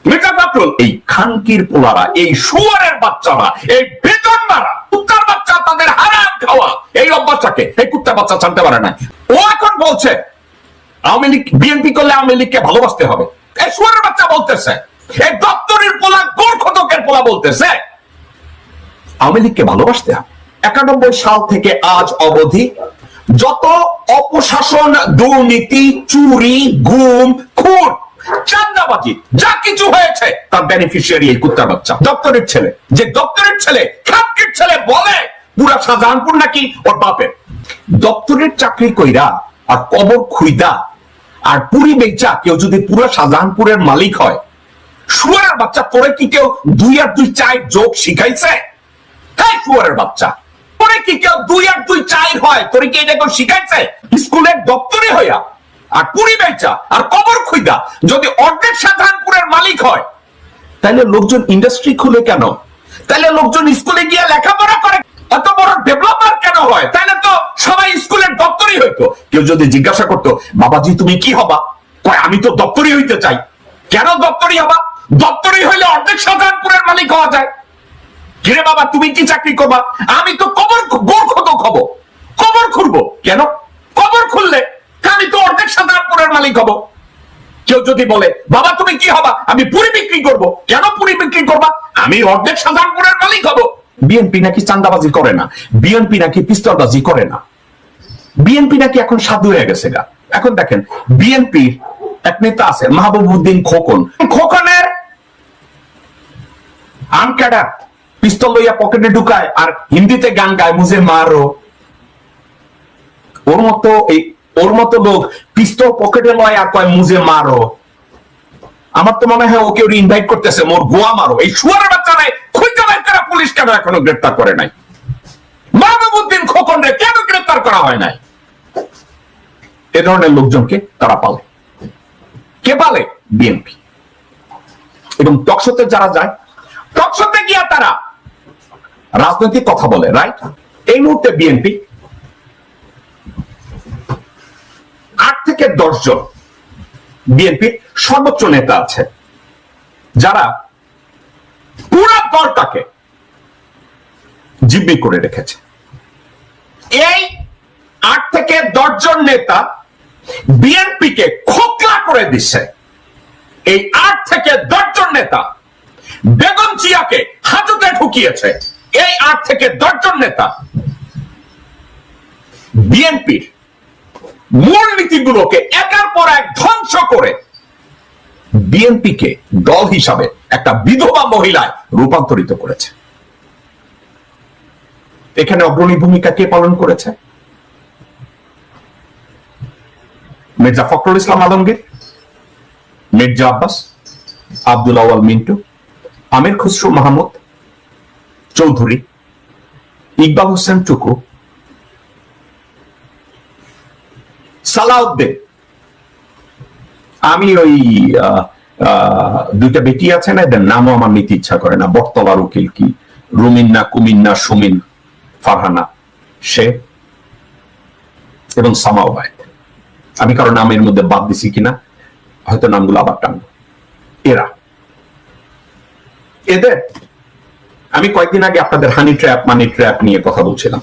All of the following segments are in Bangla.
মির্জা ফখরুল, এই খানকির পোলারা, এই শুয়ারের বাচ্চারা, এই বেতন মারা কুত্তার বাচ্চা, তাদের হারাম খাওয়া এই অভ্যাসটাকে এই কুত্তার বাচ্চা জানতে পারে না। ও এখন বলছে আওয়ামী লীগ বিএনপি করলে আওয়ামী লীগকে ভালোবাসতে হবে। এই শুয়ারের বাচ্চা বলতেছে, এই দপ্তরের পোলা, গোরখতকের পোলা বলতেছে আওয়ামী লীগকে ভালোবাসতে হবে। 91 সাল থেকে আজ অবধি যত অপশাসন, দুর্নীতি, চুরি, গুম, খুন, চাঁদাবাজি যা কিছু হয়েছে তার বেনিফিশিয়ারি এই কুত্তার বাচ্চা, দপ্তরের ছেলে। যে দপ্তরের ছেলে, খানকির ছেলে বলে পুরা শাহজাহানপুর নাকি ওর বাপের। দপ্তরের চাকরি কইরা আর কবর খুইদা আর পুরি বেচা কেউ যদি পুরো শাহজাহানপুরের মালিক হয়, শুয়ারের বাচ্চা, তোরে কি কেউ 2 আর 2 4 যোগ শিখাইছে? হ্যাঁ, শুয়ারের বাচ্চা, তোরে কি কেউ 2 আর 2 4 হয়? তোরে কি এটা কেউ শিখাইছে? স্কুলের দপ্তরে হইয়া আর পুরি বেচা আর কবর খুইদা যদি অর্ধেক শাহজাহানপুরের মালিক হয়, তাহলে লোকজন ইন্ডাস্ট্রি খুলে কেন? তাহলে লোকজন স্কুলে গিয়ে লেখাপড়া করে এত বড় ডেভেলপার কেন হয়? তাহলে তো সবাই স্কুলের দপ্তরই হইতো। কেউ যদি জিজ্ঞাসা করতো, বাবাজি তুমি কি হবা? কয় আমি তো দপ্তরই হইতে চাই। কেন দপ্তরই হবা? দপ্তরই হইলে অর্ধেক শাহজাহানপুরের মালিক হওয়া যায়। কিরে বাবা তুমি কি চাকরি করবা? আমি তো কবর গোরখতক হব, কবর খুলবো। কেন? কবর খুললে আমি তো অর্ধেক শাহজাহানপুরের মালিক হব। কেউ যদি বলে বাবা তুমি কি হবা? আমি পুরি বিক্রি করব। কেন পুরি বিক্রি করবা? আমি অর্ধেক শাহজাহানপুরের মালিক হব। বিএনপি নাকি চাঁদাবাজি করে না, বিএনপি নাকি পিস্তলবাজি করে না, বিএনপি নাকি এখন সাধু হয়ে গেছে গা। এখন দেখেন বিএনপির এক নেতা আছে মাহবুবউদ্দিন খোকন, খোকনের আমকাডা পিস্তল লইয়া পকেটে ঢুকায় আর হিন্দিতে গান গায়, মুঝে মারো। ওর মতো লোক পিস্তল পকেটে লয় আর কয় মুঝে মারো। আমার তো মনে হয় ওকে ইনভাইট করতেছে, মোর গোয়া মারো। এই শুয়ারের বাচ্চারে খুঁজে বের করা পুলিশ কেন এখনো গ্রেফতার করে নাই? মাহবুবউদ্দিন খোকন রে কেন গ্রেফতার করা হয় নাই? এ ধরনের লোকজনকে তারা পালে। কে পালে? বিএনপি। এবং টকশোতে যারা যায়, টকশোতে গিয়া তারা রাজনৈতিক কথা বলে, রাইট? এই মুহূর্তে বিএনপি 8 থেকে 10 জন বিএনপির সর্বোচ্চ নেতা আছে যারা পুরো দলটাকে জিম্মি করে রেখেছে। এই 8 থেকে 10 জন নেতা বিএনপিকে খোকলা করে দিচ্ছে। এই 8 থেকে 10 জন নেতা বেগম জিয়াকে হাজতে ঢুকিয়েছে। এই 8 থেকে 10 জন নেতা বিএনপির মূল নীতিগুলোকে একের পর এক ধ্বংস করে বিএনপিকে দল হিসাবে একটা বিধবা মহিলায় রূপান্তরিত করেছে। এখানে অগ্রণী ভূমিকা কে পালন করেছে? মির্জা ফখরুল ইসলাম আলমগীর, মির্জা আব্বাস, আব্দুল আওয়াল মিন্টু, আমির খুসরো মাহমুদ চৌধুরী, ইকবাল হোসেন টুকু, সালাউদ্দিন। আমি ওই 2টা বেটি আছে না, এদের নামও আমার নিতে ইচ্ছা করে না, বটতলার উকিল কি রুমিন্না, কুমিন্না, সুমিন, ফারহানা, সে এবং সামাওয়াত। আমি কারো নামের মধ্যে বাদ দিছি কিনা হয়তো নামগুলো আবার টানবো। এদের আমি কয়েকদিন আগে আপনাদের হানি ট্র্যাপ, মানি ট্র্যাপ নিয়ে কথা বলছিলাম।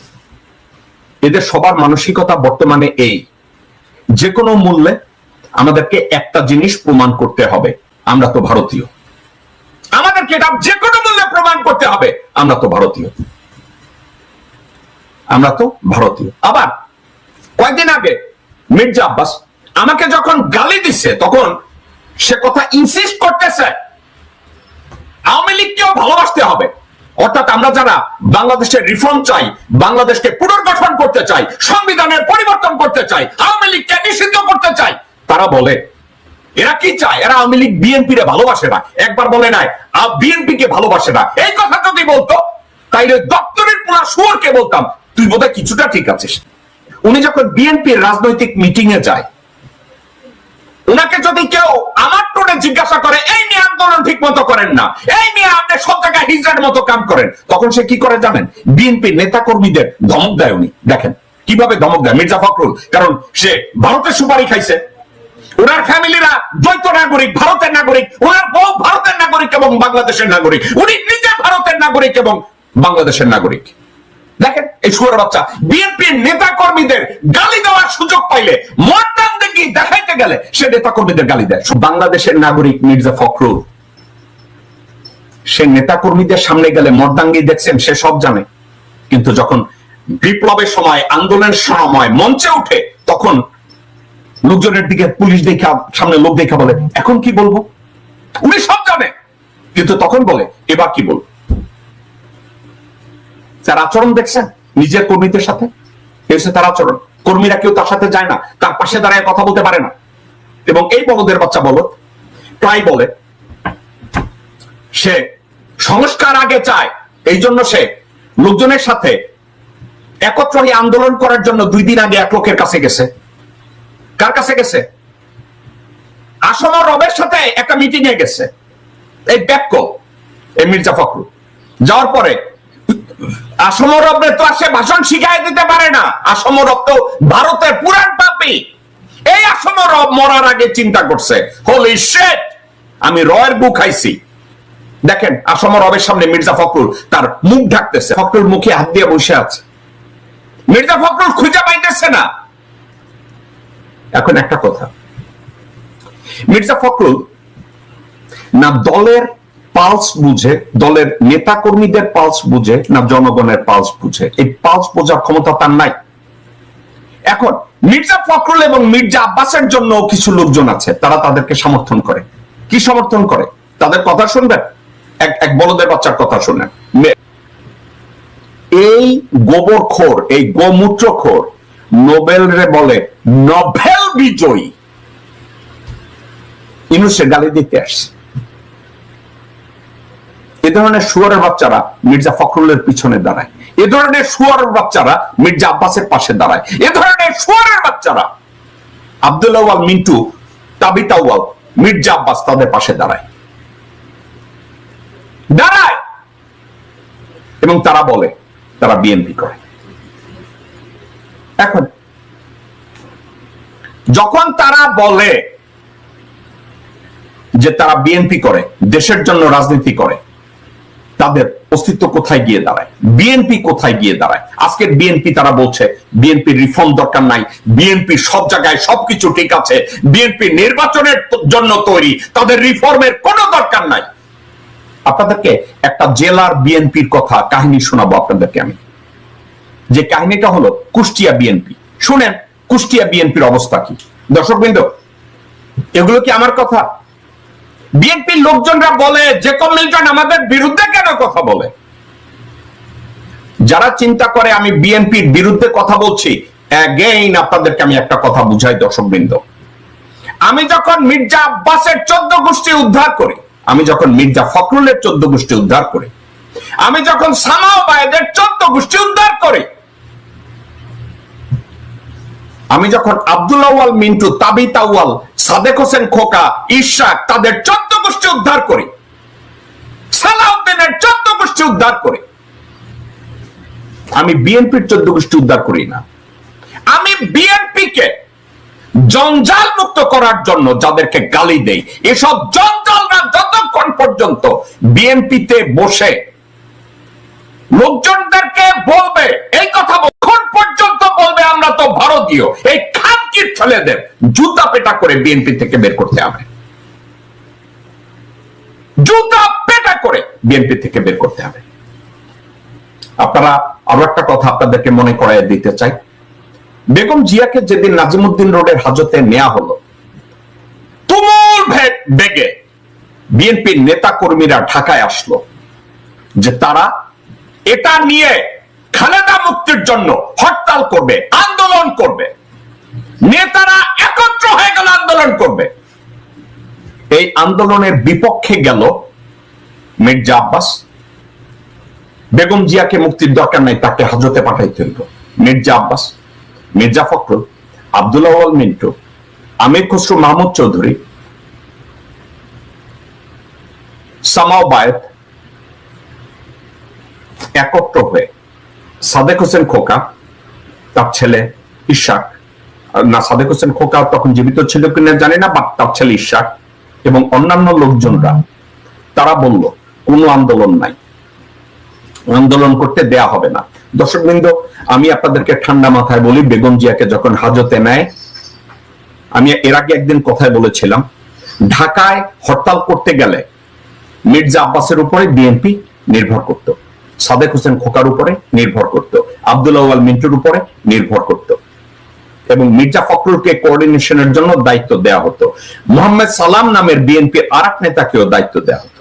এদের সবার মানসিকতা বর্তমানে এই, যে কোনো মূল্যে আমাদেরকে একটা জিনিস প্রমাণ করতে হবে, আমরা তো ভারতীয়। আমাদেরকে এটা যে কোনো মূল্যে প্রমাণ করতে হবে, আমরা তো ভারতীয়, আমরা তো ভারতীয়। আবার কয়েকদিন আগে মির্জা আব্বাস আমাকে যখন গালি দিচ্ছে, তখন সে কথা ইনসিস্ট করতেছে আওয়ামী লীগকেও ভালোবাসতে হবে। অর্থাৎ আমরা যারা বাংলাদেশের রিফর্ম চাই, বাংলাদেশকে পুনর্গঠন করতে চাই, সংবিধানের পরিবর্তন করতে চাই, আওয়ামী লীগকে নিষিদ্ধ করতে চাই, তারা বলে এরা কি চায়? এরা আওয়ামী লীগ বিএনপিরে ভালোবাসে না। একবার বলে নাই বিএনপিকে ভালোবাসে না। এই কথা যদি বলতো তাইলে দপ্তরের পুরা শুয়োরকে বলতাম তুই বোধহয় কিছুটা ঠিক আছিস। উনি যখন বিএনপির রাজনৈতিক মিটিং এ যায়, উনাকে যদি কেউ আমার টোনে জিজ্ঞাসা করে এই নিয়ে আন্দোলন ঠিক মতো করেন না, এই নিয়ে আপনি সব জায়গায় হিজড়ার মতো কাম করেন, তখন সে কি করে জানেন? বিএনপির নেতা কর্মীদের ধমক দেয়। উনি দেখেন কিভাবে ধমক দেয় মির্জা ফখরুল, কারণ সে ভারতের সুপারি খাইছে, ওনার ফ্যামিলিরা দ্বৈত নাগরিক, ভারতের নাগরিক, ওনার বউ ভারতের এবং বাংলাদেশের নাগরিক, উনি নিজে ভারতের নাগরিক এবং বাংলাদেশের নাগরিক। দেখেন এই শুয়োরের বাচ্চা বিএনপির নেতা কর্মীদের গালি দেওয়ার সুযোগ পাইলে মর্দানদেরকে দেখাইতে গেলে সে নেতা কর্মীদের গালি দেয়। বাংলাদেশের নাগরিক মির্জা ফখরুল, সে নেতা কর্মীদের সামনে গেলে মর্দাঙ্গি দেখছেন, সে সব জানে। কিন্তু যখন বিপ্লবের সময়, আন্দোলনের সময় মঞ্চে উঠে, তখন লোকজনের দিকে পুলিশ দেখা, সামনে লোক দেখা বলে এখন কি বলবো, উনি সব জানে। কিন্তু তখন বলে এবার কি বলবো। তার আচরণ দেখছেন নিজের কর্মীদের সাথে, তার আচরণ। কর্মীরা কেউ তার সাথে যায় না, তার পাশে দাঁড়ায় কথা বলতে পারে না। এবং এই বলদের বাচ্চা বলদ প্রায় বলে সে সংস্কার আগে চায়, এই জন্য সে লোকজনের সাথে একত্র হয়ে আন্দোলন করার জন্য 2 দিন আগে এক লোকের কাছে গেছে। কার কাছে গেছে? আসম রবের সাথে একটা মিটিং এ গেছে এই ব্যাক্য এই মির্জা ফখরুল। যাওয়ার পরে আসম রবের তো আসে ভাষণ শিখাই দিতে পারে না। আসম রব তো ভারতের পুরান পাপী। এই আসম রব মরার আগে চিন্তা করছে, হোলি শিট, আমি রয়ের গু খাইছি। দেখেন আসম রবের সামনে মির্জা ফখরুল তার মুখ ঢাকতেছে, ফখরুল মুখে হাত দিয়ে বসে আছে। মির্জা ফখরুল খুঁজে পাইতেছে না। এখন একটা কথা, মির্জা ফখরুল না দলের পালস বুঝে, দলের নেতা কর্মীদের পালস বুঝে, না জনগণের পালস বুঝে। এই পালস বোঝার ক্ষমতা তার নাই। এখন মির্জা ফখরুল এবং মির্জা আব্বাসের জন্য কিছু লোকজন আছে, তারা তাদেরকে সমর্থন করে। কি সমর্থন করে? তাদের কথা শুনবেন, এক বলদের বাচ্চার কথা শুনেন। এই গোবরখোর, এই গোমূত্রখোর নোবেল রে বলে নোবেল বিজয়ী, ইউনূসে গালি দিতে আসছে। এ ধরনের শুয়োরের বাচ্চারা মির্জা ফখরুলের পিছনে দাঁড়ায়, এ ধরনের শুয়োরের বাচ্চারা মির্জা আব্বাসের পাশে দাঁড়ায়, এ ধরনের শুয়োরের বাচ্চারা আব্দুল্লাহ ওয়াল মিন্টু, তাবিতা ওয়াল, মির্জা আব্বাস তাদের পাশে দাঁড়ায় এবং তারা বলে তারা বিএনপি করে। এখন যখন তারা বলে যে তারা বিএনপি করে, দেশের জন্য রাজনীতি করে, তাদের অস্তিত্ব কোথায় গিয়ে দাঁড়ায়? বিএনপি কোথায় গিয়ে দাঁড়ায়? আজকের বিএনপি তারা বলছে বিএনপি রিফর্ম দরকার নাই, বিএনপি সব জায়গায় সবকিছু ঠিক আছে, বিএনপি নির্বাচনের জন্য তৈরি, তাদের রিফর্মের কোনো দরকার নাই। আপনাদেরকে একটা জেলার বিএনপির কথা কাহিনী শোনাবো আপনাদেরকে আমি। যে কাহিনীটা হলো কুষ্টিয়া বিএনপি। শুনেন কুষ্টিয়া বিএনপির অবস্থা কি। দর্শকবৃন্দ, এগুলো কি আমার কথা? বিএনপির লোকজনরা বলে যে মিল্টন আমাদের বিরুদ্ধে কেন কথা বলে? যারা চিন্তা করে আমি বিএনপির বিরুদ্ধে কথা বলছি, অ্যাগেইন আপনাদেরকে আমি একটা কথা বুঝাই দর্শকবৃন্দ। আমি যখন মির্জা আব্বাসের 14 গোষ্ঠী উদ্ধার করি, আমি যখন মির্জা ফখরুলের 14 গোষ্ঠী উদ্ধার করি, আমি যখন সামাও বায়েদের 14 গোষ্ঠী উদ্ধার করি, আমি যখন আব্দুল্লাহ ওয়াল মিন্টু, তাবিতা ওয়াল, সাদেক হোসেন খোকা, ইশাক তাদের 14 গোষ্ঠী উদ্ধার করি, সালাউদ্দিনের 14 গোষ্ঠী উদ্ধার করি, আমি বিএনপির 14 গোষ্ঠী উদ্ধার করি না। আমি বিএনপিকে জঞ্জাল মুক্ত করার জন্য যাদেরকে গালি দেই, এসব জঞ্জালরা যতক্ষণ পর্যন্ত বিএনপিতে বসে লোকজনদেরকে বলবে এই কথা, তখন পর্যন্ত বলবে আমরা তো ভারতীয়, এই খানকির ছেলেদের জুতা পেটা করে বিএনপি থেকে বের করতে হবে, জুতা পেটা করে বিএনপি থেকে বের করতে হবে। আপনারা আরো একটা কথা আপনাদেরকে মনে করাই দিতে চাই। বেগম জিয়াকে যেদিন নাজিমুদ্দিন রোডের হাজতে নেওয়া হলো, তুমুল বেগে বিএনপির নেতা কর্মীরা ঢাকায় আসলো যে তারা এটা নিয়ে খালেদা মুক্তির জন্য হরতাল করবে, আন্দোলন করবে। নেতারা একত্র হয়ে গেল, আন্দোলন করবে। এই আন্দোলনের বিপক্ষে গেল মির্জা আব্বাস। বেগম জিয়াকে মুক্তির দরকার নাই, তাকে হাজতে পাঠাইতে হইল। মির্জা আব্বাস, মির্জা ফখরুল, আব্দুল্লাহ ওয়াল মিন্টু, আমির খসরু মাহমুদ চৌধুরী, সামাও বায়েত একত্র হয়ে সাদেক হোসেন খোকা, তার ছেলে ইশাক, না সাদেক হোসেন খোকা তখন জীবিত ছিল কিনা জানি না, বা তার ছেলে ইশাক এবং অন্যান্য লোকজনরা তারা বলল কোনো আন্দোলন নাই, আন্দোলন করতে দেয়া হবে না। দর্শকবৃন্দ, আমি আপনাদেরকে ঠান্ডা মাথায় বলি, বেগম জিয়াকে যখন হাজতে নেয়, আমি এর আগে একদিন কথায় বলেছিলাম, ঢাকায় হরতাল করতে গেলে মির্জা আব্বাসের উপরে বিএনপি নির্ভর করত, সাদেক হোসেন খোকার উপরে নির্ভর করত, আব্দুল আউয়াল মিন্টুর উপরে নির্ভর করত, এবং মির্জা ফখরুলকে কোঅর্ডিনেশনের জন্য দায়িত্ব দেওয়া হতো। মোহাম্মদ সালাম নামের বিএনপির আরেক নেতাকেও দায়িত্ব দেওয়া হতো।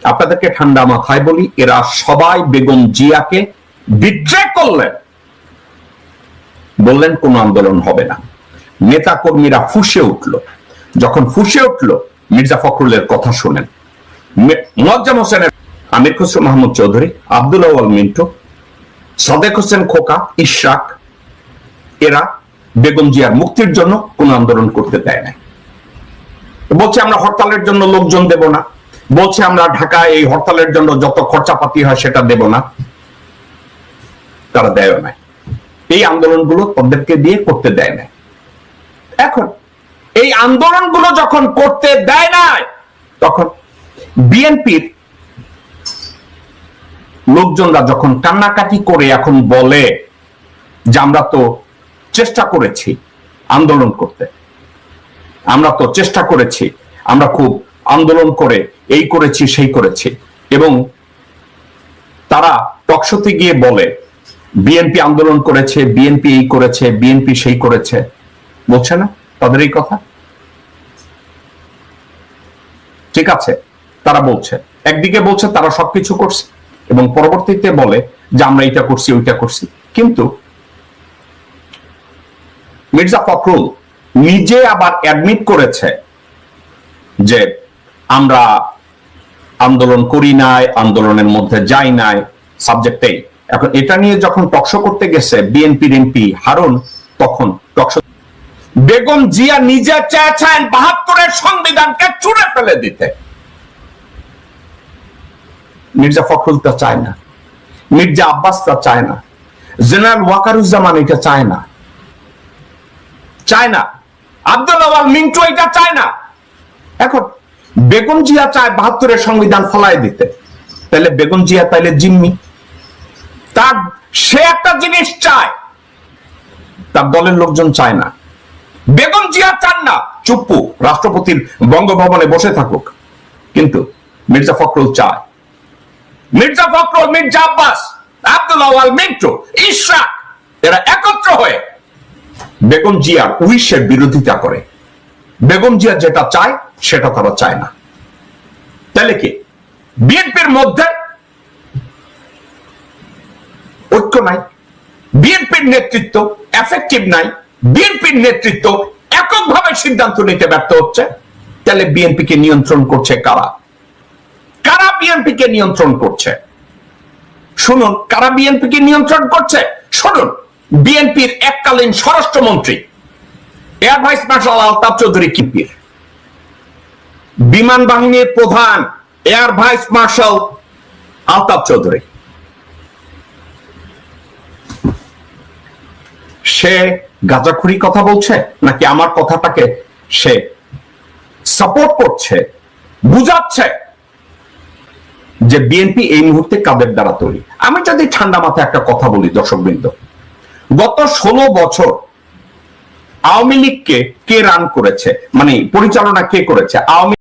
আপনাদেরকে ঠান্ডা মাথায় বলি, এরা সবাই বেগম জিয়াকে বিট্রে করলেন, বললেন কোন আন্দোলন হবে না। নেতা কর্মীরা ফুঁসে উঠল। যখন ফুঁসে উঠল, মির্জা ফখরুলের কথা শুনেন, মোয়াজ্জেম হোসেনের, আমির খসরু মাহমুদ চৌধুরী, আব্দুল আউয়াল মিন্টু, সাদেক হোসেন খোকা, ইশরাক, এরা বেগম জিয়ার মুক্তির জন্য কোন আন্দোলন করতে দেয় না। বলছে আমরা হরতালের জন্য লোকজন দেব না, বলছে আমরা ঢাকায় এই হরতালের জন্য যত খরচাপাতি হয় সেটা দেব না, তারা দেয় না। এই আন্দোলনগুলো তাদেরকে দিয়ে করতে দেয় না। এখন এই আন্দোলনগুলো যখন করতে দেয় না, তখন বিএনপির লোকজনরা যখন কান্নাকাটি করে এখন বলে যে আমরা তো চেষ্টা করেছি আন্দোলন করতে, আমরা তো চেষ্টা করেছি, আমরা খুব আন্দোলন করে এই করেছি সেই করেছি, এবং তারা টকশোতে গিয়ে বলে বিএনপি আন্দোলন করেছে, বিএনপি এই করেছে, বিএনপি সেই করেছে, বলছে না তাদের এই কথা? ঠিক আছে, তারা বলছে, একদিকে বলছে তারা সবকিছু করছে, এবং পরবর্তীতে বলে যে আমরা এটা করছি ওইটা করছি। কিন্তু মির্জা ফখরুল নিজে আবার অ্যাডমিট করেছে যে আমরা আন্দোলন করি নাই, আন্দোলনের মধ্যে যাই নাই, সাবজেক্টেই। এখন এটা নিয়ে যখন টকশো করতে গেছে বিএনপির এমপি হারুন, তখন টকশো বেগম জিয়া নিজে চেয়েছেন ৭২-এর সংবিধানকে ছুঁড়ে ফেলে দিতে। মির্জা ফখরুল তা চায় না, মির্জা আব্বাস তা চায় না, জেনারেল ওয়াকারুজ্জামান এটা চায় না, চায় না, আব্দুল আউয়াল মিন্টু এটা চায় না। এখন বেগম জিয়া চায় ৭২-এর সংবিধান ফলাই দিতে, তাহলে বেগম জিয়া তাইলে জিম্মি। তার সে একটা জিনিস চায়, তার দলের লোকজন চায় না। বেগম জিয়া চান না চুপ্পু রাষ্ট্রপতির বঙ্গভবনে বসে থাকুক, কিন্তু মির্জা ফখরুল চায়। মির্জা ফখরুল, মির্জা আব্বাস, আব্দুল আউয়াল মিন্টু, ইশরাক, এরা একত্র হয়ে বেগম জিয়ার উইশের বিরোধিতা করে। বেগম জিয়া যেটা চায় সেটা তারা চায় না। তাহলে কি বিএনপির মধ্যে ঐক্য নাই? বিএনপির নেতৃত্ব এফেক্টিভ নাই? বিএনপির নেতৃত্ব এককভাবে সিদ্ধান্ত নিতে ব্যর্থ হচ্ছে? তাহলে বিএনপিকে নিয়ন্ত্রণ করছে কারা? কারা বিএনপিকে নিয়ন্ত্রণ করছে? শুনুন, কারা বিএনপিকে নিয়ন্ত্রণ করছে শুনুন। বিএনপির এককালীন স্বরাষ্ট্রমন্ত্রী air vice marshal Altaf Chowdhury কিপির, বিমান বাহিনীর প্রধান air vice marshal Altaf Chowdhury, সে গাঁজাখুরি কথা বলছে নাকি আমার কথাটাকে সে সাপোর্ট করছে, বুঝাচ্ছে যে বিএনপি এই মুহূর্তে কাদের দ্বারা তৈরি? আমি যদি ঠান্ডা মাথায় একটা কথা বলি দর্শকবৃন্দ, গত 16 বছর আওয়ামী লীগকে কে রান করেছে, মানে পরিচালনা কে করেছে? আওয়ামী